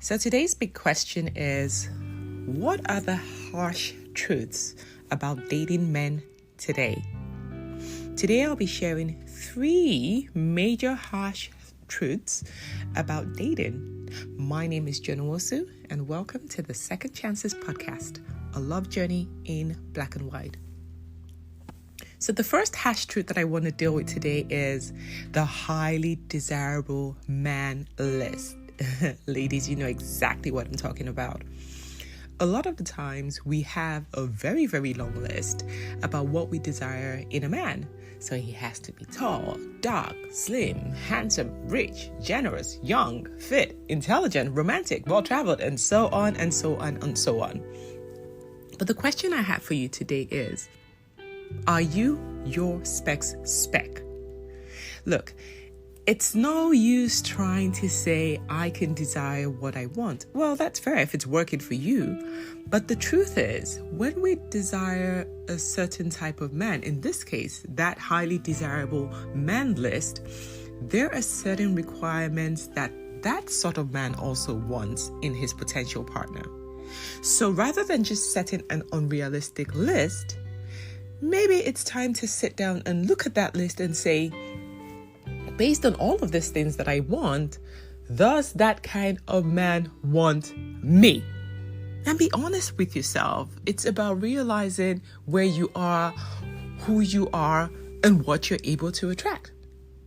So today's big question is, what are the harsh truths about dating men today? Today I'll be sharing 3 major harsh truths about dating. My name is Joan Nwosu, and welcome to the Second Chances podcast, a love journey in black and white. So the first harsh truth that I want to deal with today is the highly desirable man list. Ladies, you know exactly what I'm talking about. A lot of the times we have a very, very long list about what we desire in a man. So he has to be tall, dark, slim, handsome, rich, generous, young, fit, intelligent, romantic, well-traveled, and so on and so on and so on. But the question I have for you today is, are you your spec's spec? Look, it's no use trying to say, I can desire what I want. Well, that's fair if it's working for you. But the truth is, when we desire a certain type of man, in this case, that highly desirable man list, there are certain requirements that sort of man also wants in his potential partner. So rather than just setting an unrealistic list, maybe it's time to sit down and look at that list and say, based on all of these things that I want, does that kind of man want me? And be honest with yourself. It's about realizing where you are, who you are, and what you're able to attract.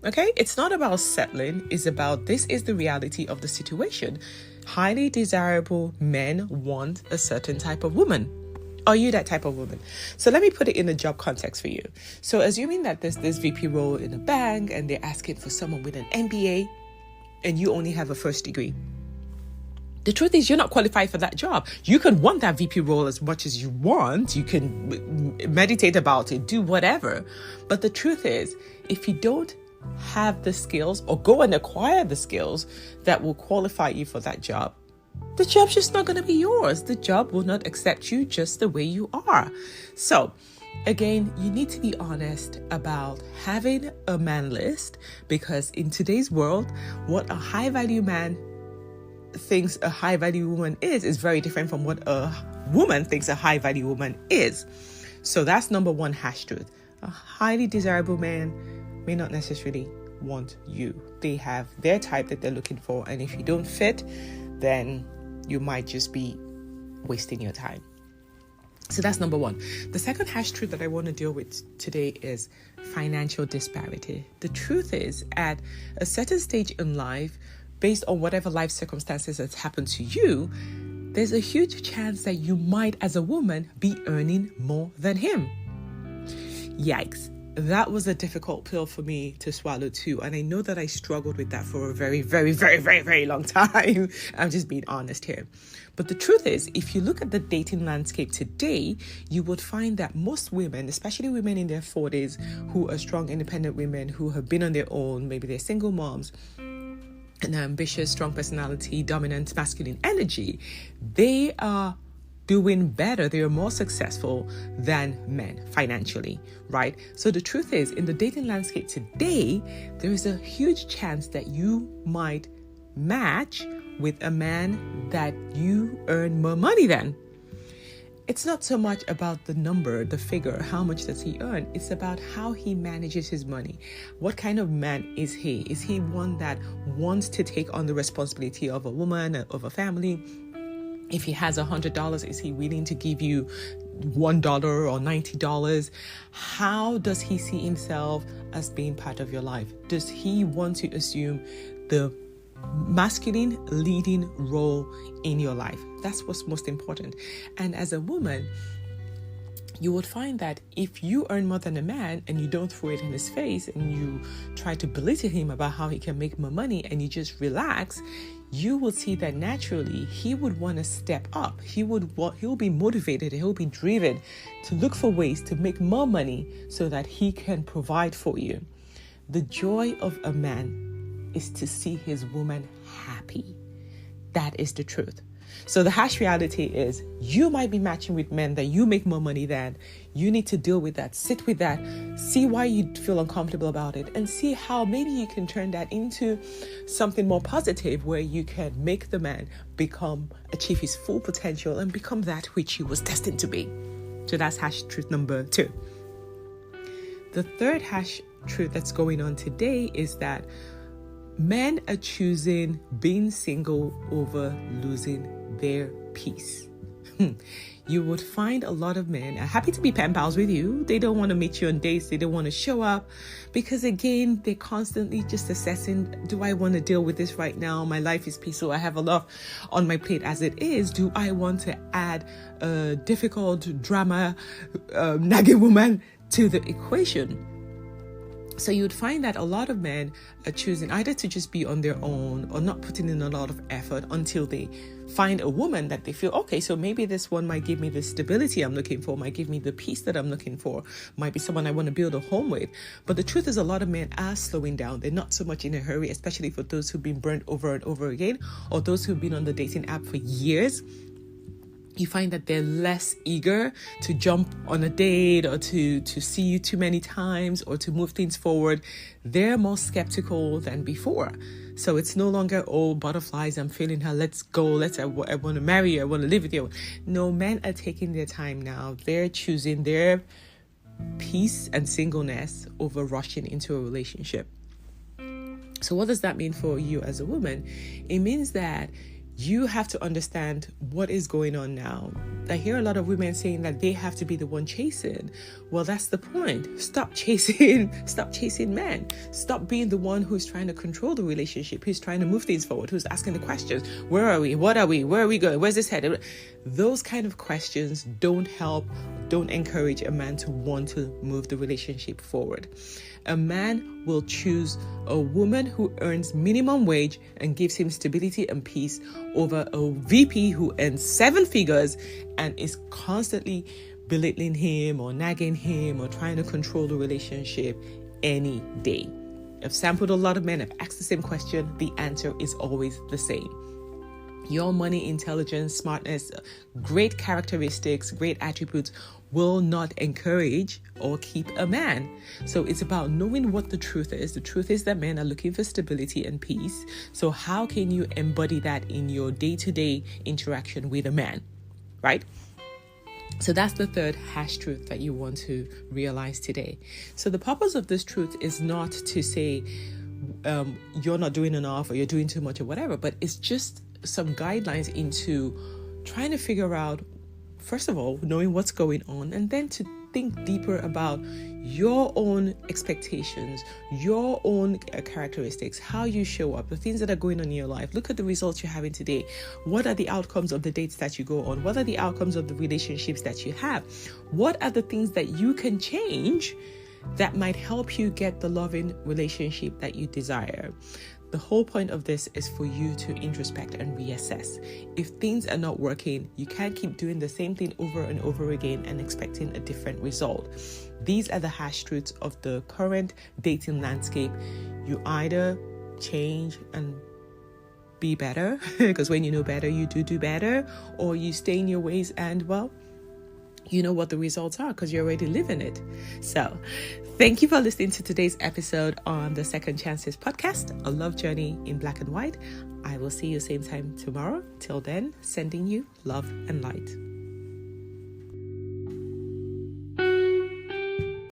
Okay? It's not about settling. It's about this is the reality of the situation. Highly desirable men want a certain type of woman. Are you that type of woman? So let me put it in a job context for you. So assuming that there's this VP role in a bank and they're asking for someone with an MBA and you only have a first degree. The truth is you're not qualified for that job. You can want that VP role as much as you want. You can meditate about it, do whatever. But the truth is, if you don't have the skills or go and acquire the skills that will qualify you for that job, the job's just not going to be yours. The job will not accept you just the way you are. So, again, you need to be honest about having a man list, because in today's world, what a high-value man thinks a high-value woman is very different from what a woman thinks a high-value woman is. So that's number 1 harsh truth. A highly desirable man may not necessarily want you. They have their type that they're looking for, and if you don't fit, then you might just be wasting your time. So that's number 1. The second harsh truth that I want to deal with today is financial disparity. The truth is, at a certain stage in life, based on whatever life circumstances has happened to you, there's a huge chance that you might, as a woman, be earning more than him. Yikes. That was a difficult pill for me to swallow too. And I know that I struggled with that for a very, very, very, very, very long time. I'm just being honest here. But the truth is, if you look at the dating landscape today, you would find that most women, especially women in their 40s, who are strong, independent women who have been on their own, maybe they're single moms, an ambitious, strong personality, dominant, masculine energy, they are doing better. They are more successful than men financially, right? So the truth is, in the dating landscape today, there is a huge chance that you might match with a man that you earn more money than. It's not so much about the number, the figure, how much does he earn? It's about how he manages his money. What kind of man is he? Is he one that wants to take on the responsibility of a woman, of a family? If he has $100, is he willing to give you $1 or $90? How does he see himself as being part of your life? Does he want to assume the masculine leading role in your life? That's what's most important. And as a woman, you would find that if you earn more than a man and you don't throw it in his face and you try to belittle him about how he can make more money and you just relax, you will see that naturally he would want to step up. He'll be motivated, he'll be driven to look for ways to make more money so that he can provide for you. The joy of a man is to see his woman happy. That is the truth. So the harsh reality is you might be matching with men that you make more money than. You need to deal with that, sit with that, see why you feel uncomfortable about it, and see how maybe you can turn that into something more positive where you can make the man achieve his full potential and become that which he was destined to be. So that's harsh truth number 2. The third harsh truth that's going on today is that men are choosing being single over losing their peace. You would find a lot of men are happy to be pen pals with you. They don't want to meet you on dates. They don't want to show up because, again, they're constantly just assessing, do I want to deal with this right now? My life is peaceful. I have a lot on my plate as it is. Do I want to add a difficult drama, nagging woman to the equation? So you would find that a lot of men are choosing either to just be on their own or not putting in a lot of effort until they find a woman that they feel, okay, so maybe this one might give me the stability I'm looking for, might give me the peace that I'm looking for, might be someone I want to build a home with. But the truth is a lot of men are slowing down. They're not so much in a hurry, especially for those who've been burnt over and over again, or those who've been on the dating app for years. You find that they're less eager to jump on a date or to see you too many times or to move things forward. They're more skeptical than before. So it's no longer, oh, butterflies, I'm feeling her, let's go, I want to marry you, I want to live with you. No, men are taking their time now. They're choosing their peace and singleness over rushing into a relationship. So what does that mean for you as a woman? It means that you have to understand what is going on now. I hear a lot of women saying that they have to be the one chasing. Well, that's the point. Stop chasing men. Stop being the one who's trying to control the relationship, who's trying to move things forward, who's asking the questions. Where are we? What are we? Where are we going? Where's this headed? Those kind of questions don't encourage a man to want to move the relationship forward. A man will choose a woman who earns minimum wage and gives him stability and peace over a VP who earns 7 figures and is constantly belittling him or nagging him or trying to control the relationship any day. I've sampled a lot of men. I've asked the same question. The answer is always the same. Your money, intelligence, smartness, great characteristics, great attributes will not encourage or keep a man. So it's about knowing what the truth is. The truth is that men are looking for stability and peace. So how can you embody that in your day-to-day interaction with a man, right? So that's the third harsh truth that you want to realize today. So the purpose of this truth is not to say you're not doing enough or you're doing too much or whatever, but it's just some guidelines into trying to figure out, first of all, knowing what's going on, and then to think deeper about your own expectations, your own characteristics, how you show up, the things that are going on in your life. Look at the results you're having today. What are the outcomes of the dates that you go on? What are the outcomes of the relationships that you have? What are the things that you can change that might help you get the loving relationship that you desire? The whole point of this is for you to introspect and reassess. If things are not working, you can't keep doing the same thing over and over again and expecting a different result. These are the harsh truths of the current dating landscape. You either change and be better, because when you know better, you do better, or you stay in your ways and, well, you know what the results are because you're already living it. So thank you for listening to today's episode on the Second Chances podcast, a love journey in black and white. I will see you same time tomorrow. Till then, sending you love and light.